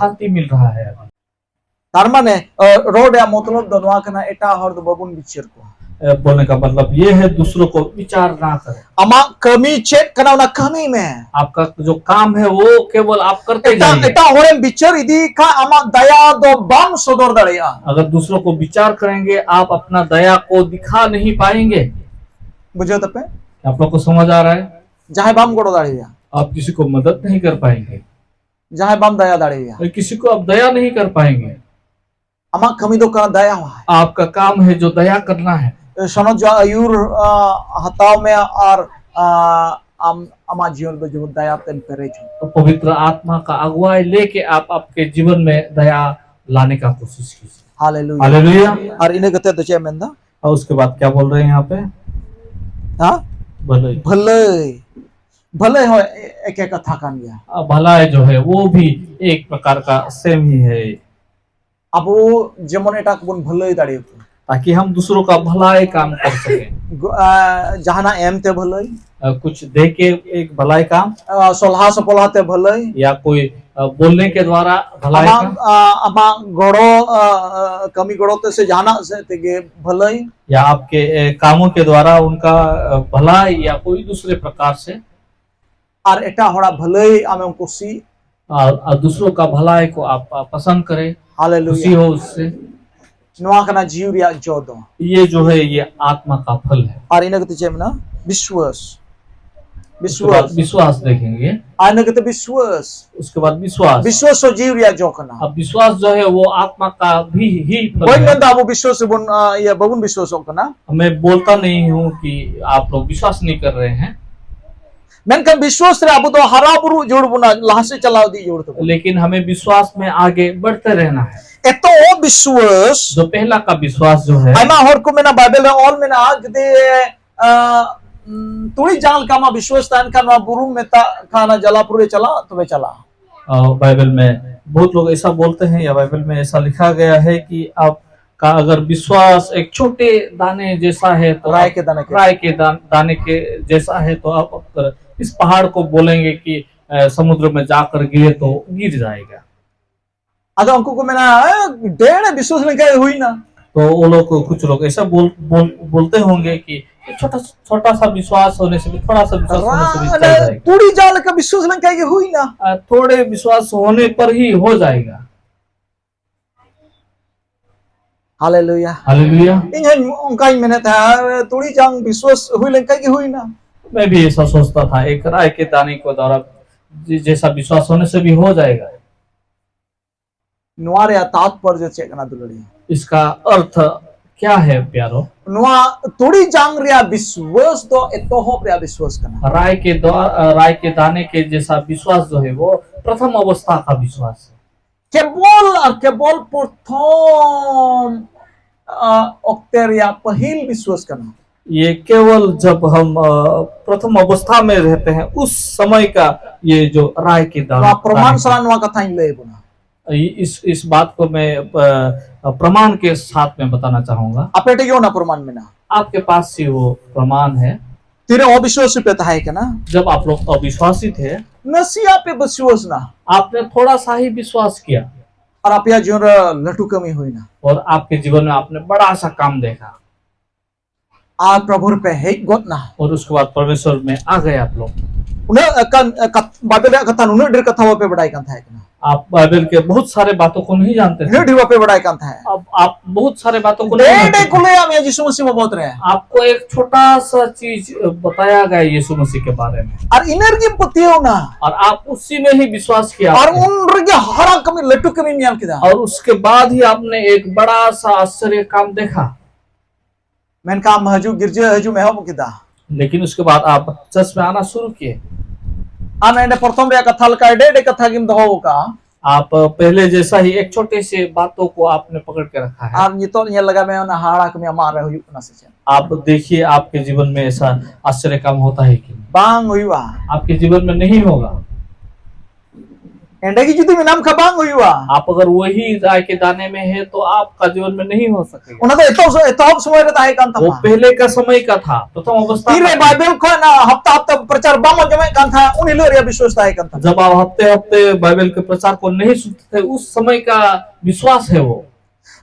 शांति मिल रहा है अभी। तारमाने रोड या मतलब दोनों कना एटा हर दो बबुन बिचार को बोलने का मतलब ये है दूसरों को विचार ना करें। अमा कमी चेक कना ना कमी में आपका जो काम है वो केवल आप करते एटा जाइए। एटा होरे बिचार इदी का अमा दया दो बाम सदर दड़िया अगर दूसरों को विचार करेंगे आप अपना दया को दिखा नहीं पाएंगे। बुझो तपे आप लोग को समझ आ रहा है? जहां बाम गोड़ो दड़िया आप किसी को मदद नहीं कर पाएंगे, जहां बाम दया दड़िया किसी को आप दया नहीं कर पाएंगे। अमा कमी दो का दया हुआ आपका काम है जो दया करना है। सनो जो आयुर हताव में और अमा जीवन दो जो दया तेन पेरे तो पवित्र आत्मा का अगुवाई लेके आप आपके जीवन में दया लाने का कोशिश कीजिए। Hallelujah hallelujah. और इन्हें कहते तो चाहिए मेंदा और उसके बाद क्या बोल रहे हैं यहाँ पे? हाँ भलाई। भले भले हो एक एक कथा कान गया भलाई जो है वो भी एक प्रकार का सेम ही है, अब वो जमन एटा कुन भले दाड़ी ताकि हम दूसरों का भलाई काम कर सकें। जहाना एम ते भले कुछ दे के एक भलाई काम, सोलहा सपोलहा ते भले या कोई बोलने के द्वारा भलाई काम, अमा गड़ो कमी गड़ो ते से जहाना से ते भले या आपके कामों के द्वारा उनका भलाई या कोई दूसरे प्रकार से। और एटा होड़ा भले आमे खुशी और दूसरों का भलाई को आप पसंद करें, खुशी हालेलुया हो उससे। नवा कना जीव रिया जोदो ये जो है ये आत्मा का फल है। और इन्हें कहते हैं ना विश्वास उसके बाद विश्वास देखेंगे, आने कहते विश्वास उसके बाद विश्वास। विश्वास सो जीव रिया जोकना अब विश्वास जो है वो आत्मा का भी ही फल कोई है। नंदा वो विश्वास बन या बबुन विश्वास होकना मैं बोलता नहीं हूँ कि आप लोग विश्वास नहीं कर रहे हैं, मेनकन विश्वास रे अब तो हरा बुरु जोड़ बुना लासे चलाओ दी जोड़ तो लेकिन हमें विश्वास में आगे बढ़ते रहना है। एतो ओ विश्वास जो पहला का विश्वास जो है, आमा हर को मेना बाइबल रे ऑल मेना जदे तुड़ी जाल का मा विश्वास तान का मा बुरु में ता खाना जलापुरे चला तो वे चला। बाइबल में बहुत लोग ऐसा बोलते हैं या बाइबल में ऐसा लिखा गया है कि आपका अगर विश्वास एक छोटे दाने जैसा है तो राय के दाने के राय के दाने के जैसा है तो आप अगर इस पहाड़ को बोलेंगे कि समुद्र में जाकर गिरे तो गिर जाएगा। अगर हमको को मेना डेढ़ विश्वास लेके हुई ना तो वो लोग कुछ लोग ऐसा बोलते होंगे कि छोटा सा विश्वास होने से भी, थोड़ा सा विश्वास होने से भी चल जाएगा। तुड़ी जाल का विश्वास लेके हुई ना थोड़े विश्वास होने पर ही हो जाएगा। Hallelujah hallelujah. इन उनका मैंने था तुड़ी जांग विश्वास हुई लेके हुई ना। मैं भी ऐसा सोचता था, एक राय के दाने को द्वारा जैसा विश्वास होने से भी हो जाएगा। नुआर या तात्पर्य चेकना दुलड़ी इसका अर्थ क्या है प्यारो? नुआ तुड़ी जांग रिया विश्वास तो एतो हो रिया विश्वास करना राय के दाने के जैसा विश्वास जो है वो प्रथम अवस्था का विश्वास है। केवल प्रथम ओक्टर या पहिल विश्वास करना। ये केवल जब हम प्रथम अवस्था में रहते हैं उस समय का ये जो राय के दाने प्रमाण सला नुआ कथा इन ले बना। इस बात को मैं प्रमाण के साथ में बताना चाहूंगा। अपेटे क्यों ना प्रमाण में ना आपके पास ही वो प्रमाण है। तेरे अविश्वास पे था है क्या ना? जब आप लोग अविश्वासी थे, नसिया पे विश्वास ना, आपने थोड़ा सा ही विश्वास किया और आप या जीवन लटू कमी हुई ना, और आपके जीवन में आपने बड़ा सा काम देखा, आप प्रभु पे है गोत ना, और उसके बाद परमेश्वर में आ गए आप लोग। उन्हें बाइबल कथा उन्हें डेढ़ कथा पे बढ़ाई कथा है ना। आप बाइबल के बहुत सारे बातों को नहीं जानते थे। डेढ़ पे बढ़ाई कथा है। अब आप बहुत सारे बातों को नहीं जानते थे। डेढ़ हम यीशु मसीह में बहुत रहे हैं। आपको एक छोटा सा चीज बताया गया यीशु मसीह के बारे में, और इनर्जी पति हो ना, और आप उसी में ही विश्वास किया, और उनके हरा कमी लट्टू कमी नियम किया, और उसके बाद ही आपने एक बड़ा सा आश्चर्य काम देखा। मैंने काम हजू गिरजे हजू में हो किया, लेकिन उसके बाद आप चर्च में आना शुरू किए। आने प्रथम रे कथा लका डेढ़ कथा किम दहो का, आप पहले जैसा ही एक छोटे से बातों को आपने पकड़ के रखा है। आप नितो ये लगा मैं ना हाड़ा कमी मार हुई ना से। आप देखिए आपके जीवन में ऐसा आश्चर्य काम होता है कि बांग हुआ, आपके जीवन में नहीं होगा। Endagi judi menam kabang huyua. आप अगर वही राय के दाने में है तो आपका जीवन में नहीं हो सकेगा। Una do ito semua ada tahu kan वो tama. पहले का समय का था, प्रथम अवस्था Tire का। Bible ko na hafta प्रचार bamo jame kan था uni lor ya विश्वास tahu kan tama. जब आप हफ्ते हफ्ते बाइबल के प्रचार को नहीं सुनते थे, उस समय का विश्वास है वो।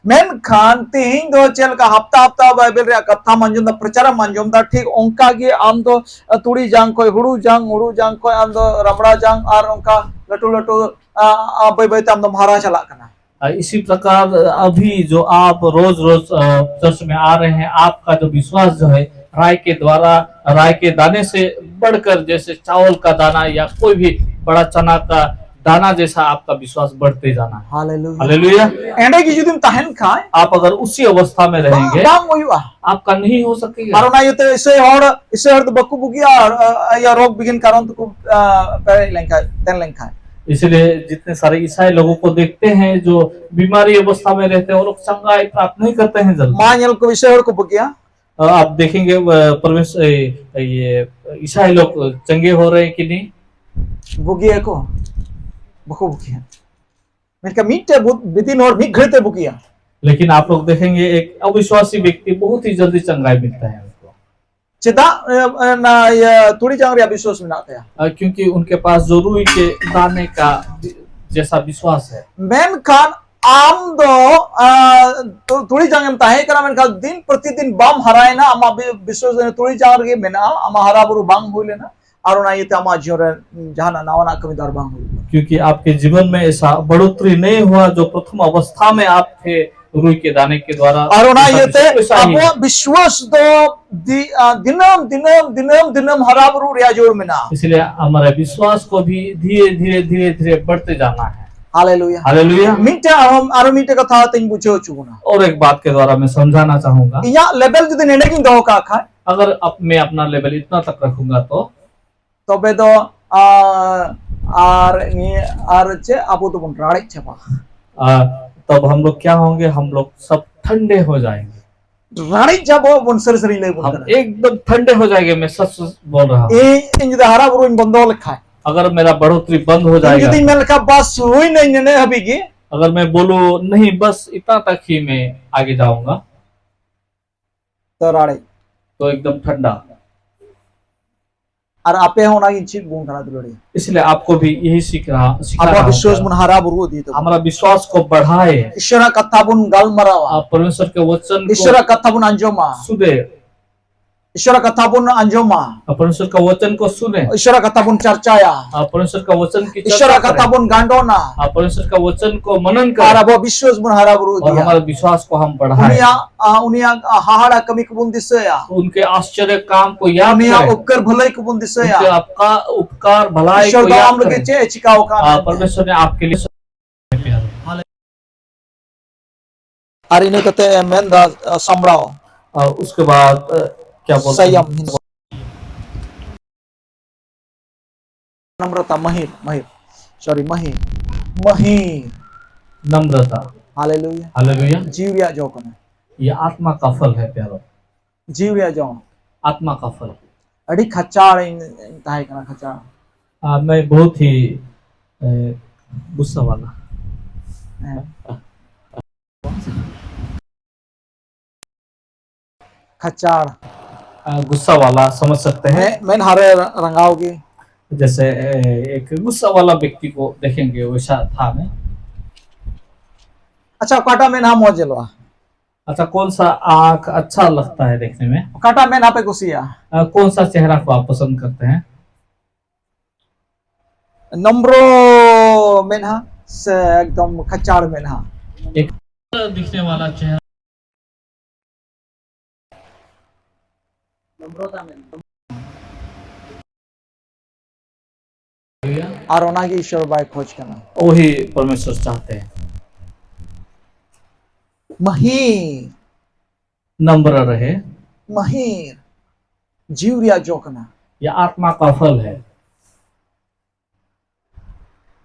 Menkan tihing do chel ka hafta Bible ria katha manjum da प्रचार manjum da ठीक onka ge am do turi jang koi huru jang koi am do ramड़ा jang ar onka latu bai bai am do mahara chalak kana. इसी प्रकार अभी जो आप रोज रोज church में आ रहे हैं, आपका जो विश्वास जो है राय के द्वारा, राय के दाने से बढ़कर, जैसे चावल का दाना या कोई भी बड़ा चना का दाना जैसा आपका विश्वास बढ़ते जाना है। Hallelujah. Hallelujah. Ende ki judim tahen khai आप अगर उसी अवस्था में रहेंगे, bang huyua. आपका नहीं हो सकेगा। Karena itu ise hor baku buki ya rog begin karon tu pere lengkai ten lengkai. इसलिए जितने सारे ईसाई लोगों को देखते हैं जो बीमारी अवस्था में रहते हैं, वो लोग चंगाई प्राप्त नहीं करते हैं जल्दी। Manyel ko ise hor ko buki ya. आप देखेंगे परमेश्वर ये ईसाई लोग चंगे हो रहे हैं कि नहीं? Buki ako. Baku buki ya. Mereka mitte bitin hor mid ghirte buki ya. लेकिन आप लोग देखेंगे एक अविश्वासी व्यक्ति बहुत ही जल्दी चंगाई मिलता है उनको, Ceda na ya turi jang ria विश्वास menate ya. क्योंकि उनके पास जो रुई के दाने का जैसा विश्वास है। Menkan am do turi jang em tahe kana menkan din प्रतिदिन bam haraina ama विश्वास turi jang ria mena ama haraburu bang huilena arona yete ama jore jahana nawana kami dar bang huilena. क्योंकि आपके जीवन में ऐसा बढ़ोतरी नहीं हुआ जो प्रथम अवस्था में आप थे रुई के दाने के द्वारा। Arona ऐसा yete वैसा ही है। abo विश्वास do di dinam haraburu ria jor mena. इसलिए हमारे विश्वास को भी धीरे धीरे बढ़ते जाना है। Hallelujah. Hallelujah. Minta aro minta katha ting bucho chuguna. और एक बात के द्वारा मैं समझाना चाहूंगा, Inya level judi nene king do ka khai अगर अब मैं अपना लेवल इतना तक रखूंगा तो tobe do ar che abu to bun rari chapa. तब हम लोग क्या होंगे, हम लोग सब ठंडे हो जाएंगे। Rari chapa bun seri le bun हम kana. एकदम ठंडे हो जाएंगे। मैं सच बोल रहा हूँ। In judi haraburu in bondo lekhai. अगर मेरा बढ़ोतरी बंद हो In जाएगा, judi mel ka bas hui nei nene habigi अगर मैं बोलूं नहीं बस इतना तक ही मैं आगे जाऊंगा, to rari. तो एकदम ठंडा। Ar ape hona ki chit bun kana dulori. इसलिए आपको भी यही सिखा Aba विश्वास रहा bun haraburu di to. हमारा विश्वास को बढ़ाए, Ishara katha bun gal marawa. आप परमेश्वर के वचन Ishara को katha bun anjoma. सुने, Ishara katha bun anjoma. आप परमेश्वर का वचन को सुने, Ishara katha bun charchaya. आप परमेश्वर का वचन की Ishara चर्चा katha करें, bun gandona. आप परमेश्वर का वचन को मनन Ar करें abo विश्वास bun haraburu और dia. हमारे विश्वास को हम बढ़ाएं, Unia hahara kami kubun disaya. उनके आश्चर्य काम को याद Unia करें, upkar bhalai kubun उनके disaya. आपका उपकार भलाई Ishwar को da याद amlo करें। ke che chikao ka. परमेश्वर ने आपके लिए Ar ini kate men da samrao. और उसके बाद क्या बोलते हैं? Sayam. Namrata mahir. Sorry mahir. नम्रता। Hallelujah. Hallelujah. Jiwya jo kana. ये आत्मा का फल है प्यारो, Jiwya jo. आत्मा का फल। Adi khachar in tahe kana khachar. मैं बहुत ही गुस्सा वाला, Khachar. गुस्सा वाला समझ सकते हैं। Men hare rangaoge. जैसे एक गुस्सा वाला व्यक्ति को देखेंगे वैसा था मैं। Acha kata men ha mojelwa. अच्छा, कौन सा आंख अच्छा लगता है देखने में? Kata men ape kusiya. कौन सा चेहरा को आप पसंद करते हैं? Nombro men ha se ekdom khachar men ha. एक दिखने वाला चेहरा, Ar ona ki ishwar bai khoj kana. वही परमेश्वर चाहते हैं। Mahir. नम्र रहे, Mahir. Jiwya jo kana. यह आत्मा का फल है।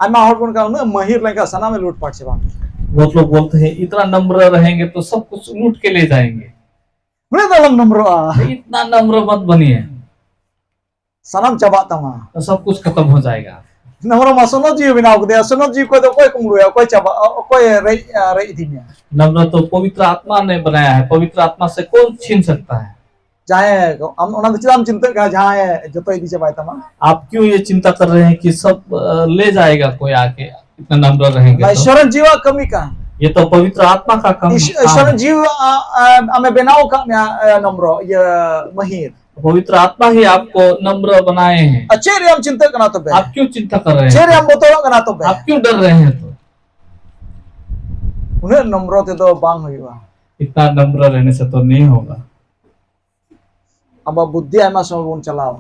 Ama hor bun ka na mahir lengka sana me lut pat cheba. बहुत लोग बोलते हैं इतना नम्र रहेंगे तो सब कुछ लूट के ले जाएंगे। Mune dalam nombro a. इतना नम्र मत बनिए, Sanam chaba tama. तो सब कुछ खत्म हो जाएगा। नम्र मा सुनो जीव बिना उगदे सुनो जीव को तो कोई कुमरुया कोई चाबा कोई रे दिन्या नम्र तो पवित्र आत्मा ने बनाया है, पवित्र आत्मा से कौन छीन सकता है? जाए हम ओना चिराम चिंता का जाए जतो इदी चाबाय तमा आप क्यों ये चिंता कर रहे हैं कि सब ले जाएगा कोई आके, इतना नम्र रहेंगे तो? ईश्वर जीवा कमी का ये तो पवित्र आत्मा का काम ईश्वर है। जीव आमे बनाओ का नम्र ये महिर पवित्र आत्मा ही आपको नम्र बनाए हैं। अच्छे रे हम चिंता करना तो बे आप क्यों चिंता कर रहे अच्छे रे हैं? हम बोतल करना तो बे आप क्यों डर रहे हैं? तो उन्हें नम्र ते तो बांग हुआ इतना नम्र रहने से तो नहीं होगा। अब बुद्धि आमा समय बोन चलाओ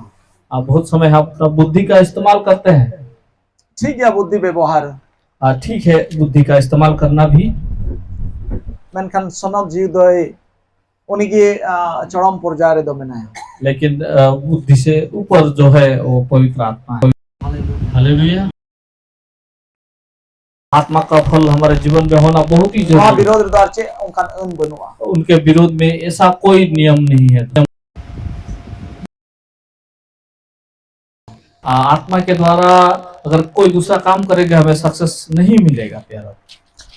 आप बहुत समय अपना बुद्धि का इस्तेमाल करते हैं। ठीक है बुद्धि व्यवहार ठीक है, बुद्धि का इस्तेमाल करना भी, मेनखान सनक जीव दय उनकी चरम पर्याय रे दो मेनाया लेकिन बुद्धि से ऊपर जो है वो पवित्र आत्मा है। हालेलुया। आत्मा का फल हमारे जीवन में होना बहुत ही हाँ जरूरी है। विरोध द्वार चे उनका उन बनुआ उनके विरोध में ऐसा कोई नियम नहीं है। आत्मा के द्वारा अगर कोई दूसरा काम करेगा हमें सक्सेस नहीं मिलेगा प्यारा।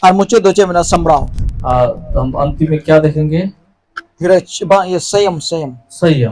और मुझे दोचे मेरा संभराव तो हम अंतिम में क्या देखेंगे? धीरज ये संयम संयम संयम,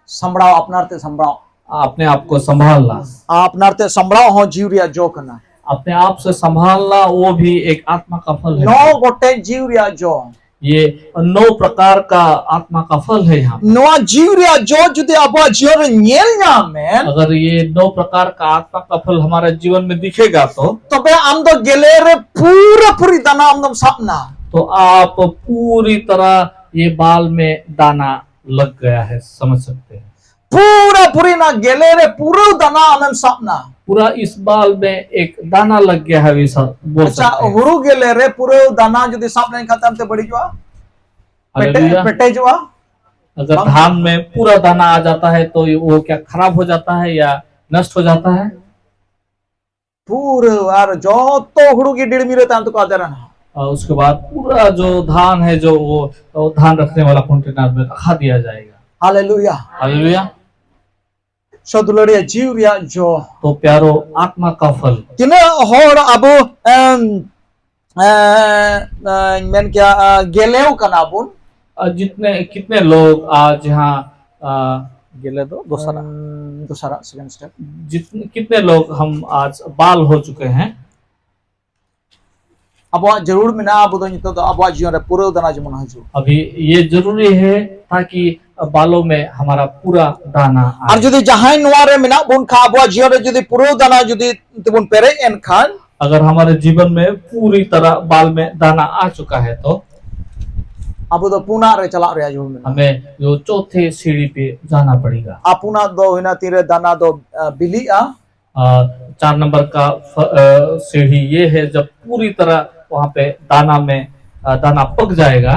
संभराव अपनारते संभराव अपने आप को संभालना, अपनारते संभराव हो जीवरिया जो करना अपने आप से संभालना, वो भी एक आत्मा का फल है। 9 गोटे जीवरिया जो ये 9 प्रकार का आत्मा का फल है यहाँ। नोआ जीवरिया जो जुदे अबो जीवन नेल नामेन अगर ये 9 प्रकार का आत्मा का फल हमारे जीवन में दिखेगा तो तबे हम तो गेलेरे पूरा पूरी दाना हम तो सपना तो आप पूरी तरह ये बाल में दाना लग गया है, समझ सकते हैं। पूरा पूरी ना गेलेरे पूरा दाना हम सपना पूरा इस बाल में एक दाना लग गया है, वैसा बोल अच्छा सकते हैं। हुरु गेलेरे पूरे दाना जुदे साप नहीं खत्म ते बड़ी जुआ हालेलुया। पेटे जुआ अगर धान में पूरा दाना आ जाता है तो वो क्या खराब हो जाता है या नष्ट हो जाता है? पूरे और जो तो हुरु की डेढ़ मिले तान तो का देना और उसके बाद पूरा जो धान है जो वो धान रखने वाला कंटेनर में रखा दिया जाएगा। Hallelujah hallelujah. सदुलड़िया जीवरिया जो तो प्यारो आत्मा का फल तिने होर अबो मेन क्या गेलेव कनाबुन जितने कितने लोग आज यहाँ गेले दो दूसरा दूसरा सेकंड स्टेप जितने कितने लोग हम आज बाल हो चुके हैं। अब जरूर मिना अब तो अब जीवन रे पूरा दाना जमन हजू अभी ये जरूरी है ताकि बालों में हमारा पूरा दाना आए। और जदि जहां नोआ रे मिना बुन खा अब जीवन रे जदि पूरा दाना जदि तुम पेरे एन खान अगर हमारे जीवन में पूरी तरह बाल में दाना आ चुका है तो अब तो पुना रे चला रे जरूर मिना हमें जो चौथे सीढ़ी पे जाना पड़ेगा। अपुना दो हिना तीरे दाना दो बिली 4 नंबर का सीढ़ी ये है जब पूरी तरह वहां पे दाना में दाना पक जाएगा।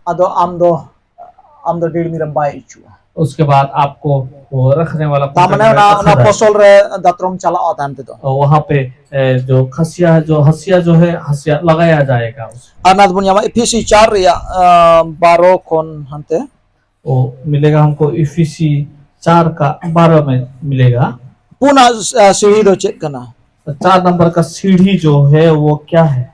अदो आम दो डेढ़ मिरम बाई चुआ उसके बाद आपको वो रखने वाला तामने ना फसल रे दत्रम चला आता हम तो वहां पे जो हसिया जो है हसिया लगाया जाएगा। अनाथ बुनिया में इफिसी 4 रिया 12 कोन हंते वो मिलेगा हमको इफिसी 4 का 12 में मिलेगा। पुना सीढ़ी दो चेक करना 4 नंबर का सीढ़ी जो है वो क्या है?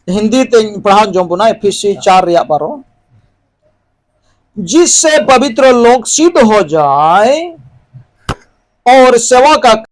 हिंदी ते पढ़ा जो बुना इफिसी 4 रिया 12 जिससे पवित्र लोग सिद्ध हो जाए और सेवा का